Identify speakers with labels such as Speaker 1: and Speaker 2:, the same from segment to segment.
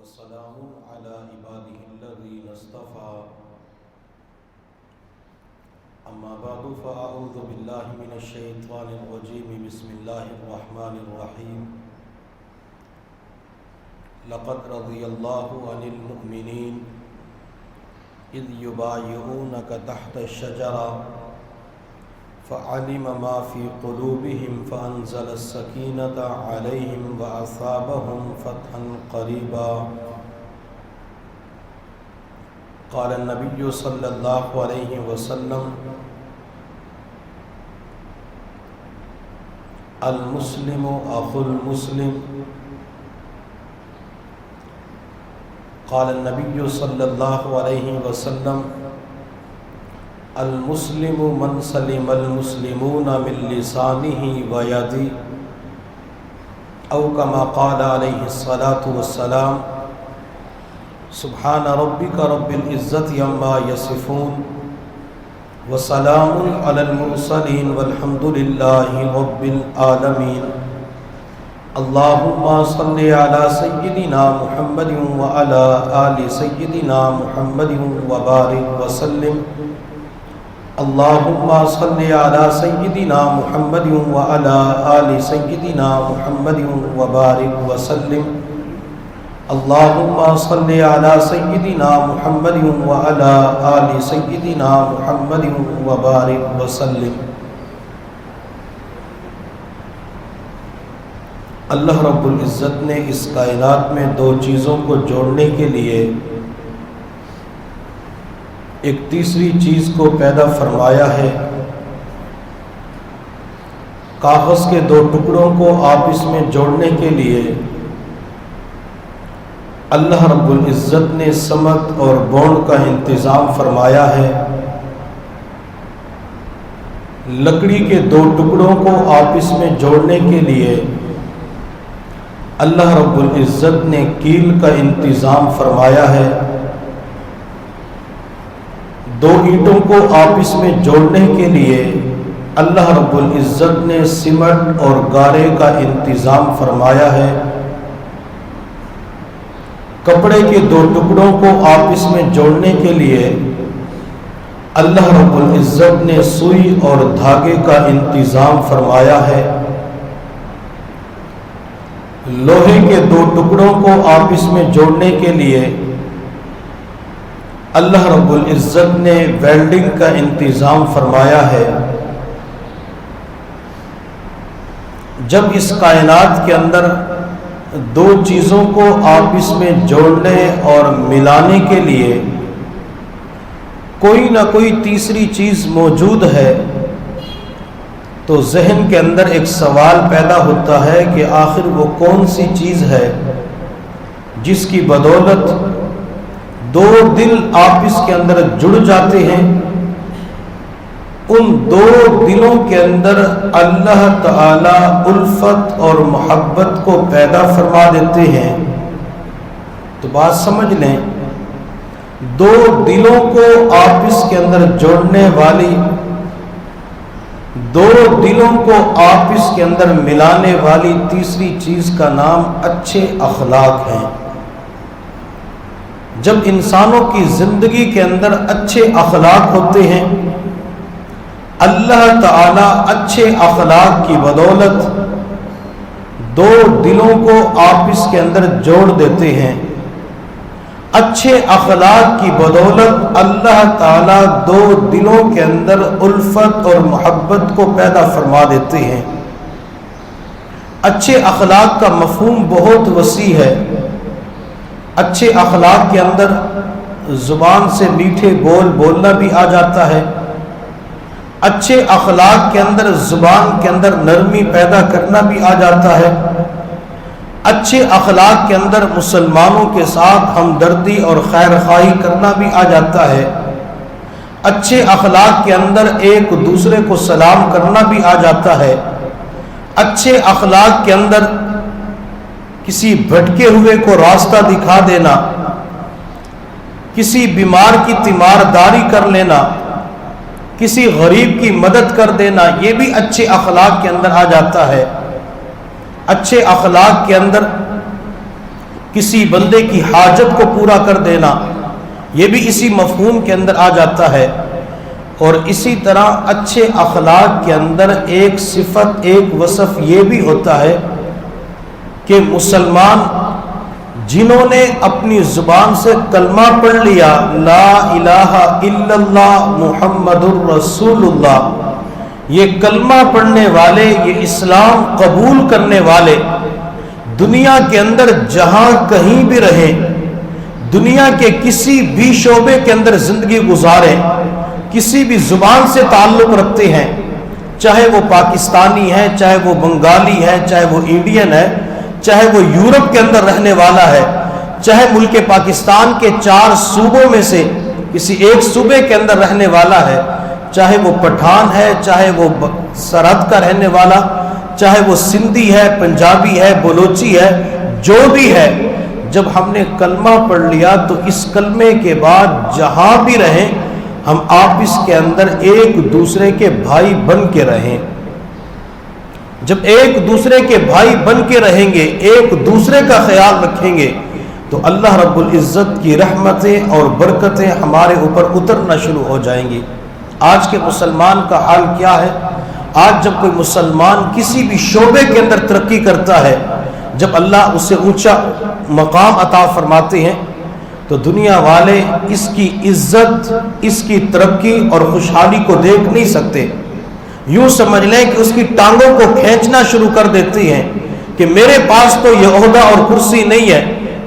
Speaker 1: وسلام على عباده الذين اصطفى أما بعد فأعوذ بالله من الشيطان الرجيم بسم الله الرحمن الرحيم لقد رضي الله عن المؤمنين إذ يبايعونك تحت الشجرة فعلم ما في قلوبهم فأنزل السكينة عليهم وأثابهم فتحا قريبا قال النبي صلى الله عليه وسلم المسلم أخو المسلم قال النبي صلى الله عليه وسلم المسلم من سلم المسلمون من لسانه ويده أو كما قال عليه الصلاة والسلام سبحان ربك رب العزة عما يصفون وسلام على المرسلين والحمد لله رب العالمين اللهم صل على سيدنا محمد وعلى آل سيدنا محمد وبارك وسلم اللهم صل على سيدنا محمد وعلى آل سيدنا محمد وبارك وسلم اللهم صل على سيدنا محمد وعلى آل سيدنا محمد وبارك وسلم۔ اللہ رب العزت نے اس کائنات میں دو چیزوں کو جوڑنے کے لیے ایک تیسری چیز کو پیدا فرمایا ہے۔ کاغذ کے دو ٹکڑوں کو آپس میں جوڑنے کے لیے اللہ رب العزت نے سمت اور بونڈ کا انتظام فرمایا ہے۔ لکڑی کے دو ٹکڑوں کو آپس میں جوڑنے کے لیے اللہ رب العزت نے کیل کا انتظام فرمایا ہے۔ دو اینٹوں کو آپس میں جوڑنے کے لیے اللہ رب العزت نے سیمنٹ اور گارے کا انتظام فرمایا ہے۔ کپڑے کے دو ٹکڑوں کو آپس میں جوڑنے کے لیے اللہ رب العزت نے سوئی اور دھاگے کا انتظام فرمایا ہے۔ لوہے کے دو ٹکڑوں کو آپس میں جوڑنے کے لیے اللہ رب العزت نے ویلڈنگ کا انتظام فرمایا ہے۔ جب اس کائنات کے اندر دو چیزوں کو آپس میں جوڑنے اور ملانے کے لیے کوئی نہ کوئی تیسری چیز موجود ہے تو ذہن کے اندر ایک سوال پیدا ہوتا ہے کہ آخر وہ کون سی چیز ہے جس کی بدولت دو دل آپس کے اندر جڑ جاتے ہیں، ان دو دلوں کے اندر اللہ تعالی الفت اور محبت کو پیدا فرما دیتے ہیں۔ تو بات سمجھ لیں، دو دلوں کو آپس کے اندر جوڑنے والی، دو دلوں کو آپس کے اندر ملانے والی تیسری چیز کا نام اچھے اخلاق ہیں۔ جب انسانوں کی زندگی کے اندر اچھے اخلاق ہوتے ہیں، اللہ تعالی اچھے اخلاق کی بدولت دو دلوں کو آپس کے اندر جوڑ دیتے ہیں۔ اچھے اخلاق کی بدولت اللہ تعالی دو دلوں کے اندر الفت اور محبت کو پیدا فرما دیتے ہیں۔ اچھے اخلاق کا مفہوم بہت وسیع ہے۔ اچھے اخلاق کے اندر زبان سے میٹھے بول بولنا بھی آ جاتا ہے۔ اچھے اخلاق کے اندر زبان کے اندر نرمی پیدا کرنا بھی آ جاتا ہے۔ اچھے اخلاق کے اندر مسلمانوں کے ساتھ ہمدردی اور خیر خواہی کرنا بھی آ جاتا ہے۔ اچھے اخلاق کے اندر ایک دوسرے کو سلام کرنا بھی آ جاتا ہے۔ اچھے اخلاق کے اندر کسی بھٹکے ہوئے کو راستہ دکھا دینا، کسی بیمار کی تیمارداری کر لینا، کسی غریب کی مدد کر دینا، یہ بھی اچھے اخلاق کے اندر آ جاتا ہے۔ اچھے اخلاق کے اندر کسی بندے کی حاجت کو پورا کر دینا، یہ بھی اسی مفہوم کے اندر آ جاتا ہے۔ اور اسی طرح اچھے اخلاق کے اندر ایک صفت، ایک وصف یہ بھی ہوتا ہے کہ مسلمان جنہوں نے اپنی زبان سے کلمہ پڑھ لیا، لا الہ الا اللہ محمد الرسول اللہ، یہ کلمہ پڑھنے والے، یہ اسلام قبول کرنے والے دنیا کے اندر جہاں کہیں بھی رہیں، دنیا کے کسی بھی شعبے کے اندر زندگی گزاریں، کسی بھی زبان سے تعلق رکھتے ہیں، چاہے وہ پاکستانی ہے، چاہے وہ بنگالی ہے، چاہے وہ انڈین ہے، چاہے وہ یورپ کے اندر رہنے والا ہے، چاہے ملک پاکستان کے 4 صوبوں میں سے کسی ایک صوبے کے اندر رہنے والا ہے، چاہے وہ پٹھان ہے، چاہے وہ سرحد کا رہنے والا، چاہے وہ سندھی ہے، پنجابی ہے، بلوچی ہے، جو بھی ہے، جب ہم نے کلمہ پڑھ لیا تو اس کلمے کے بعد جہاں بھی رہیں ہم آپس کے اندر ایک دوسرے کے بھائی بن کے رہیں۔ جب ایک دوسرے کے بھائی بن کے رہیں گے، ایک دوسرے کا خیال رکھیں گے، تو اللہ رب العزت کی رحمتیں اور برکتیں ہمارے اوپر اترنا شروع ہو جائیں گی۔ آج کے مسلمان کا حال کیا ہے؟ آج جب کوئی مسلمان کسی بھی شعبے کے اندر ترقی کرتا ہے، جب اللہ اسے اونچا مقام عطا فرماتے ہیں، تو دنیا والے اس کی عزت، اس کی ترقی اور خوشحالی کو دیکھ نہیں سکتے، یوں سمجھ لیں کہ اس کی ٹانگوں کو کھینچنا شروع کر دیتے ہیں کہ میرے پاس تو یہ عہدہ اور کرسی نہیں ہے،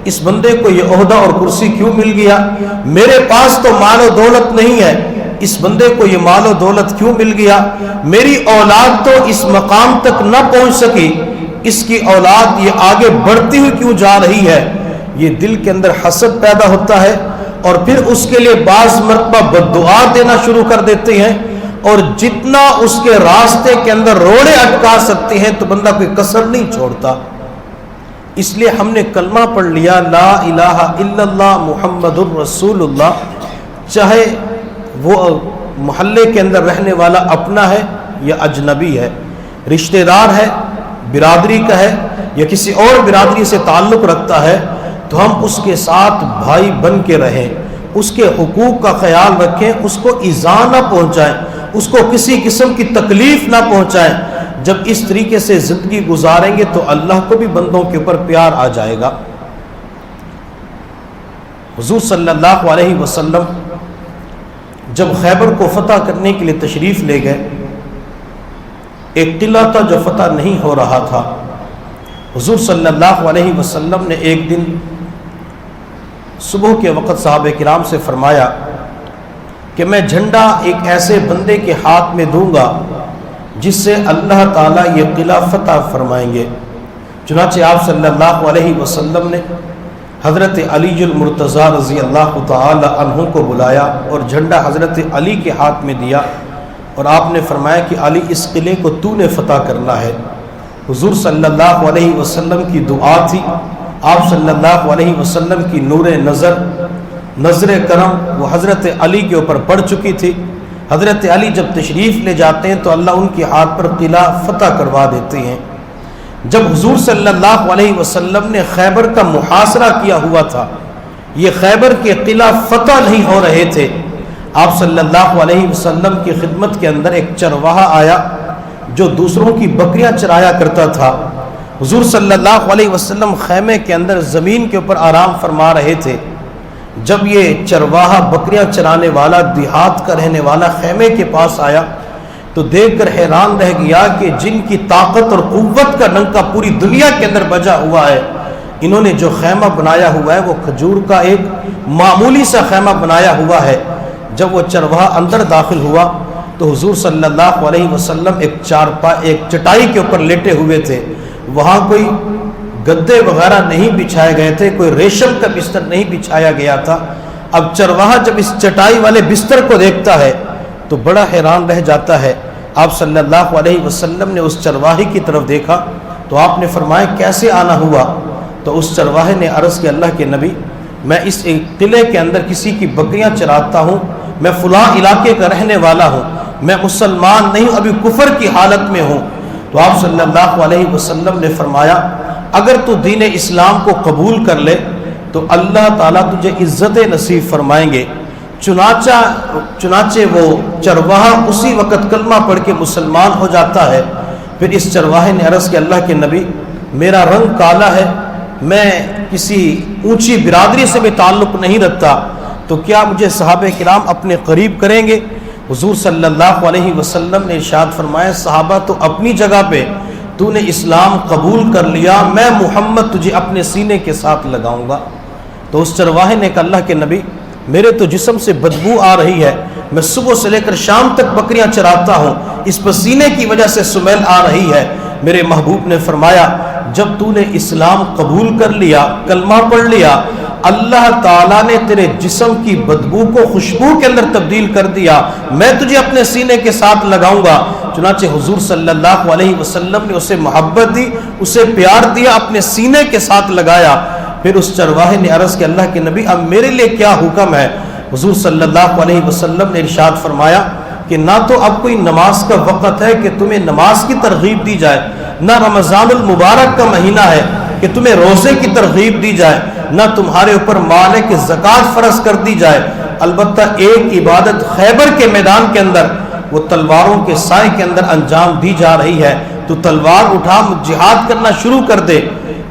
Speaker 1: اس بندے کو یہ عہدہ اور کرسی کیوں مل گیا؟ میرے پاس تو مال و دولت نہیں ہے، اس بندے کو یہ مال و دولت کیوں مل گیا؟ میری اولاد تو اس مقام تک نہ پہنچ سکی، اس کی اولاد یہ آگے بڑھتی ہوئی کیوں جا رہی ہے؟ یہ دل کے اندر حسد پیدا ہوتا ہے، اور پھر اس کے لیے بعض مرتبہ بددعا دینا شروع کر دیتے ہیں، اور جتنا اس کے راستے کے اندر روڑے اٹکا سکتے ہیں تو بندہ کوئی کسر نہیں چھوڑتا۔ اس لیے ہم نے کلمہ پڑھ لیا، لا الہ الا اللہ محمد الرسول اللہ، چاہے وہ محلے کے اندر رہنے والا اپنا ہے یا اجنبی ہے، رشتہ دار ہے، برادری کا ہے یا کسی اور برادری سے تعلق رکھتا ہے، تو ہم اس کے ساتھ بھائی بن کے رہیں، اس کے حقوق کا خیال رکھیں، اس کو ایذا نہ پہنچائیں، اس کو کسی قسم کی تکلیف نہ پہنچائیں۔ جب اس طریقے سے زندگی گزاریں گے تو اللہ کو بھی بندوں کے اوپر پیار آ جائے گا۔ حضور صلی اللہ علیہ وسلم جب خیبر کو فتح کرنے کے لیے تشریف لے گئے، ایک قلعہ تھا جو فتح نہیں ہو رہا تھا۔ حضور صلی اللہ علیہ وسلم نے ایک دن صبح کے وقت صحابہ کرام سے فرمایا کہ میں جھنڈا ایک ایسے بندے کے ہاتھ میں دوں گا جس سے اللہ تعالیٰ یہ قلعہ فتح فرمائیں گے۔ چنانچہ آپ صلی اللہ علیہ وسلم نے حضرت علی المرتضیٰ رضی اللہ تعالی عنہ کو بلایا اور جھنڈا حضرت علی کے ہاتھ میں دیا، اور آپ نے فرمایا کہ علی اس قلعے کو تو نے فتح کرنا ہے۔ حضور صلی اللہ علیہ وسلم کی دعا تھی، آپ صلی اللہ علیہ وسلم کی نور نظر کرم وہ حضرت علی کے اوپر پڑ چکی تھی۔ حضرت علی جب تشریف لے جاتے ہیں تو اللہ ان کے ہاتھ پر قلعہ فتح کروا دیتے ہیں۔ جب حضور صلی اللہ علیہ وسلم نے خیبر کا محاصرہ کیا ہوا تھا، یہ خیبر کے قلعہ فتح نہیں ہو رہے تھے، آپ صلی اللہ علیہ وسلم کی خدمت کے اندر ایک چرواہا آیا جو دوسروں کی بکریاں چرایا کرتا تھا۔ حضور صلی اللہ علیہ وسلم خیمے کے اندر زمین کے اوپر آرام فرما رہے تھے، جب یہ چرواہا بکریاں چرانے والا دیہات کا رہنے والا خیمے کے پاس آیا تو دیکھ کر حیران رہ گیا کہ جن کی طاقت اور قوت کا ڈنکا پوری دنیا کے اندر بجا ہوا ہے، انہوں نے جو خیمہ بنایا ہوا ہے وہ کھجور کا ایک معمولی سا خیمہ بنایا ہوا ہے۔ جب وہ چرواہا اندر داخل ہوا تو حضور صلی اللہ علیہ وسلم ایک چٹائی کے اوپر لیٹے ہوئے تھے، وہاں کوئی گدے وغیرہ نہیں بچھائے گئے تھے، کوئی ریشم کا بستر نہیں بچھایا گیا تھا۔ اب چرواہا جب اس چٹائی والے بستر کو دیکھتا ہے تو بڑا حیران رہ جاتا ہے۔ آپ صلی اللہ علیہ وسلم نے اس چرواہے کی طرف دیکھا تو آپ نے فرمایا کیسے آنا ہوا؟ تو اس چرواہے نے عرض کیا اللہ کے نبی، میں اس قلعے کے اندر کسی کی بکریاں چراتا ہوں، میں فلاں علاقے کا رہنے والا ہوں، میں مسلمان نہیں، ابھی کفر کی حالت میں ہوں۔ تو آپ صلی اللہ علیہ وسلم نے فرمایا اگر تو دین اسلام کو قبول کر لے تو اللہ تعالیٰ تجھے عزت نصیب فرمائیں گے۔ چنانچہ وہ چرواہا اسی وقت کلمہ پڑھ کے مسلمان ہو جاتا ہے۔ پھر اس چرواہے نے عرض کیا اللہ کے نبی میرا رنگ کالا ہے، میں کسی اونچی برادری سے بھی تعلق نہیں رکھتا، تو کیا مجھے صحابہ کرام اپنے قریب کریں گے؟ حضور صلی اللہ علیہ وسلم نے ارشاد فرمایا صحابہ تو اپنی جگہ پہ، تو نے اسلام قبول کر لیا، میں محمد تجھے اپنے سینے کے ساتھ لگاؤں گا۔ تو اس چرواہے نے کہا اللہ کے نبی میرے تو جسم سے بدبو آ رہی ہے، میں صبح سے لے کر شام تک بکریاں چراتا ہوں، اس پسینے کی وجہ سے سمیل آ رہی ہے۔ میرے محبوب نے فرمایا جب تو نے اسلام قبول کر لیا، کلمہ پڑھ لیا، اللہ تعالیٰ نے تیرے جسم کی بدبو کو خوشبو کے اندر تبدیل کر دیا، میں تجھے اپنے سینے کے ساتھ لگاؤں گا۔ چنانچہ حضور صلی اللہ علیہ وسلم نے اسے محبت دی، اسے پیار دیا، اپنے سینے کے ساتھ لگایا۔ پھر اس چرواہے نے عرض کہ اللہ کے نبی اب میرے لیے کیا حکم ہے؟ حضور صلی اللہ علیہ وسلم نے ارشاد فرمایا کہ نہ تو اب کوئی نماز کا وقت ہے کہ تمہیں نماز کی ترغیب دی جائے، نہ رمضان المبارک کا مہینہ ہے کہ تمہیں روزے کی ترغیب دی جائے، نہ تمہارے اوپر مال ہے کہ زکوٰۃ فرض کر دی جائے۔ البتہ ایک عبادت خیبر کے میدان کے اندر وہ تلواروں کے سائے کے اندر انجام دی جا رہی ہے، تو تلوار اٹھا جہاد کرنا شروع کر دے۔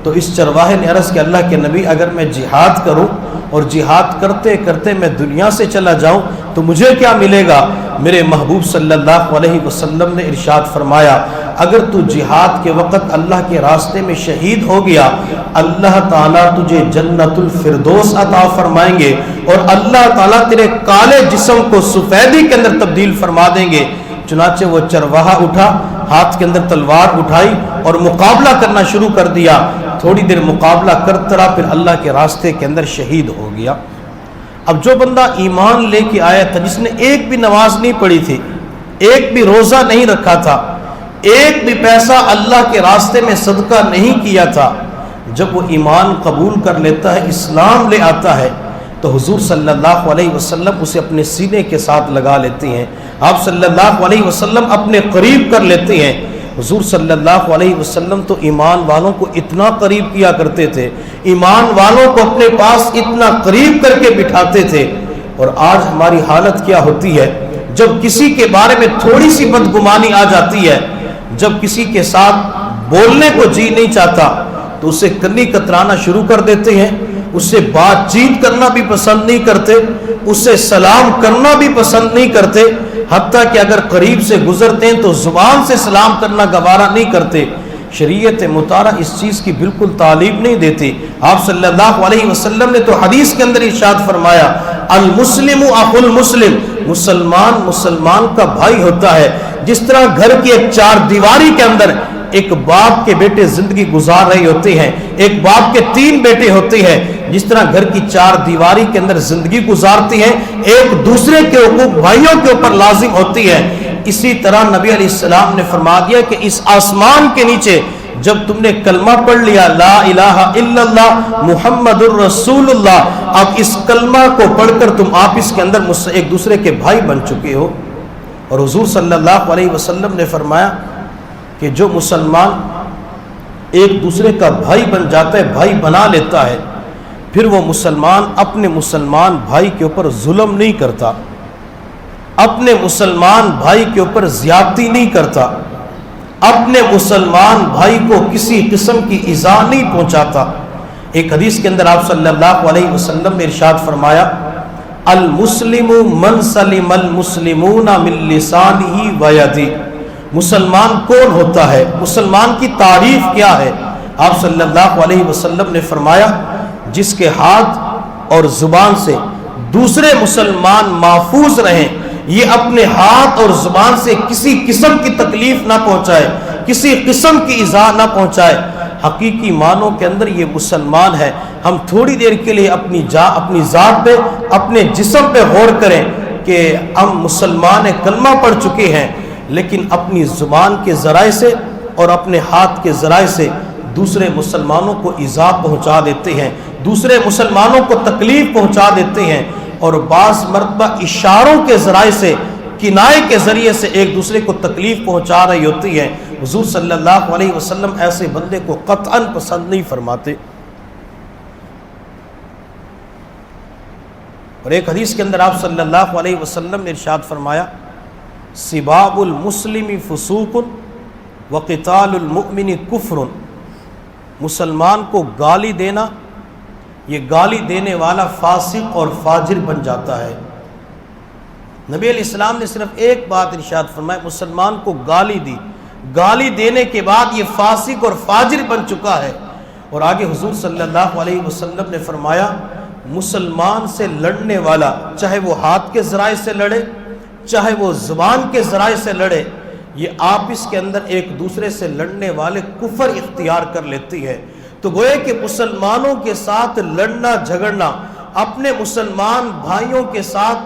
Speaker 1: تو اس چرواہے نے عرض کہ اللہ کے نبی اگر میں جہاد کروں اور جہاد کرتے کرتے میں دنیا سے چلا جاؤں تو مجھے کیا ملے گا؟ میرے محبوب صلی اللہ علیہ وسلم نے ارشاد فرمایا اگر تو جہاد کے وقت اللہ کے راستے میں شہید ہو گیا، اللہ تعالیٰ تجھے جنت الفردوس عطا فرمائیں گے، اور اللہ تعالیٰ تیرے کالے جسم کو سفیدی کے اندر تبدیل فرما دیں گے۔ چنانچہ وہ چرواہا اٹھا، ہاتھ کے اندر تلوار اٹھائی اور مقابلہ کرنا شروع کر دیا۔ تھوڑی دیر مقابلہ کرتا رہا، پھر اللہ کے راستے کے اندر شہید ہو گیا۔ اب جو بندہ ایمان لے کے آیا تھا، جس نے ایک بھی نماز نہیں پڑھی تھی، ایک بھی روزہ نہیں رکھا تھا، ایک بھی پیسہ اللہ کے راستے میں صدقہ نہیں کیا تھا، جب وہ ایمان قبول کر لیتا ہے، اسلام لے آتا ہے، تو حضور صلی اللہ علیہ وسلم اسے اپنے سینے کے ساتھ لگا لیتے ہیں، آپ صلی اللہ علیہ وسلم اپنے قریب کر لیتے ہیں۔ حضور صلی اللہ علیہ وسلم تو ایمان والوں کو اتنا قریب کیا کرتے تھے، ایمان والوں کو اپنے پاس اتنا قریب کر کے بٹھاتے تھے۔ اور آج ہماری حالت کیا ہوتی ہے؟ جب کسی کے بارے میں تھوڑی سی بدگمانی آ جاتی ہے، جب کسی کے ساتھ بولنے کو جی نہیں چاہتا تو اسے کنی کترانا شروع کر دیتے ہیں، اس سے بات چیت کرنا بھی پسند نہیں کرتے، اس سے سلام کرنا بھی پسند نہیں کرتے، حتیٰ کہ اگر قریب سے گزرتے ہیں تو زبان سے سلام کرنا گوارا نہیں کرتے۔ شریعت مطالعہ اس چیز کی بالکل تعلیم نہیں دیتی۔ آپ صلی اللہ علیہ وسلم نے تو حدیث کے اندر ارشاد فرمایا المسلم اخو المسلم، مسلمان مسلمان کا بھائی ہوتا ہے۔ جس طرح گھر کی ایک چار دیواری کے اندر ایک باپ کے بیٹے زندگی گزار رہے ہوتے ہیں، ایک باپ کے 3 بیٹے ہوتے ہیں، جس طرح گھر کی 4 دیواری کے اندر زندگی گزارتی ہیں، ایک دوسرے کے حقوق بھائیوں کے اوپر لازم ہوتی ہے، اسی طرح نبی علیہ السلام نے فرما دیا کہ اس آسمان کے نیچے جب تم نے کلمہ پڑھ لیا لا الہ الا اللہ محمد الرسول اللہ، اب اس کلمہ کو پڑھ کر تم آپس کے اندر ایک دوسرے کے بھائی بن چکے ہو۔ اور حضور صلی اللہ علیہ وسلم نے فرمایا کہ جو مسلمان ایک دوسرے کا بھائی بن جاتا ہے، بھائی بنا لیتا ہے، پھر وہ مسلمان اپنے مسلمان بھائی کے اوپر ظلم نہیں کرتا، اپنے مسلمان بھائی کے اوپر زیادتی نہیں کرتا، اپنے مسلمان بھائی کو کسی قسم کی ایذا نہیں پہنچاتا۔ ایک حدیث کے اندر آپ صلی اللہ علیہ وسلم نے ارشاد فرمایا المسلم من سلم المسلمون من لسانہ و یدہ، مسلمان کون ہوتا ہے، مسلمان کی تعریف کیا ہے؟ آپ صلی اللہ علیہ وسلم نے فرمایا جس کے ہاتھ اور زبان سے دوسرے مسلمان محفوظ رہیں، یہ اپنے ہاتھ اور زبان سے کسی قسم کی تکلیف نہ پہنچائے، کسی قسم کی ایذا نہ پہنچائے، حقیقی معنوں کے اندر یہ مسلمان ہے۔ ہم تھوڑی دیر کے لیے اپنی ذات پہ، اپنے جسم پہ غور کریں کہ ہم مسلمان کلمہ پڑھ چکے ہیں، لیکن اپنی زبان کے ذرائع سے اور اپنے ہاتھ کے ذرائع سے دوسرے مسلمانوں کو ایذا پہنچا دیتے ہیں، دوسرے مسلمانوں کو تکلیف پہنچا دیتے ہیں، اور بعض مرتبہ اشاروں کے ذرائع سے، کنائے کے ذریعے سے ایک دوسرے کو تکلیف پہنچا رہی ہوتی ہے۔ حضور صلی اللہ علیہ وسلم ایسے بندے کو قطعاً پسند نہیں فرماتے۔ اور ایک حدیث کے اندر آپ صلی اللہ علیہ وسلم نے ارشاد فرمایا سباب المسلم فسوق وقتال المؤمن کفر، مسلمان کو گالی دینا، یہ گالی دینے والا فاسق اور فاجر بن جاتا ہے۔ نبی علیہ السلام نے صرف ایک بات ارشاد فرمایا، مسلمان کو گالی دی، گالی دینے کے بعد یہ فاسق اور فاجر بن چکا ہے۔ اور آگے حضور صلی اللہ علیہ وسلم نے فرمایا مسلمان سے لڑنے والا چاہے وہ ہاتھ کے ذرائع سے لڑے چاہے وہ زبان کے ذرائع سے لڑے، یہ آپس کے اندر ایک دوسرے سے لڑنے والے کفر اختیار کر لیتی ہے۔ تو گوئے کہ مسلمانوں کے ساتھ لڑنا جھگڑنا، اپنے مسلمان بھائیوں کے ساتھ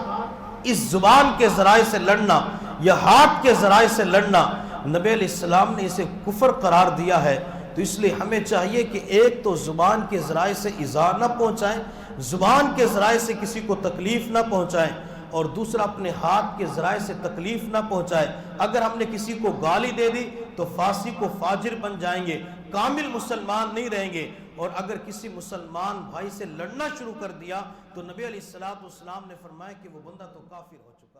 Speaker 1: اس زبان کے ذرائع سے لڑنا یا ہاتھ کے ذرائع سے لڑنا، نبی علیہ السلام نے اسے کفر قرار دیا ہے۔ تو اس لیے ہمیں چاہیے کہ ایک تو زبان کے ذرائع سے ایذا نہ پہنچائیں، زبان کے ذرائع سے کسی کو تکلیف نہ پہنچائیں، اور دوسرا اپنے ہاتھ کے ذرائع سے تکلیف نہ پہنچائے۔ اگر ہم نے کسی کو گالی دے دی تو فاسق و فاجر بن جائیں گے، کامل مسلمان نہیں رہیں گے۔ اور اگر کسی مسلمان بھائی سے لڑنا شروع کر دیا تو نبی علیہ السلام نے فرمایا کہ وہ بندہ تو کافر ہو چکا۔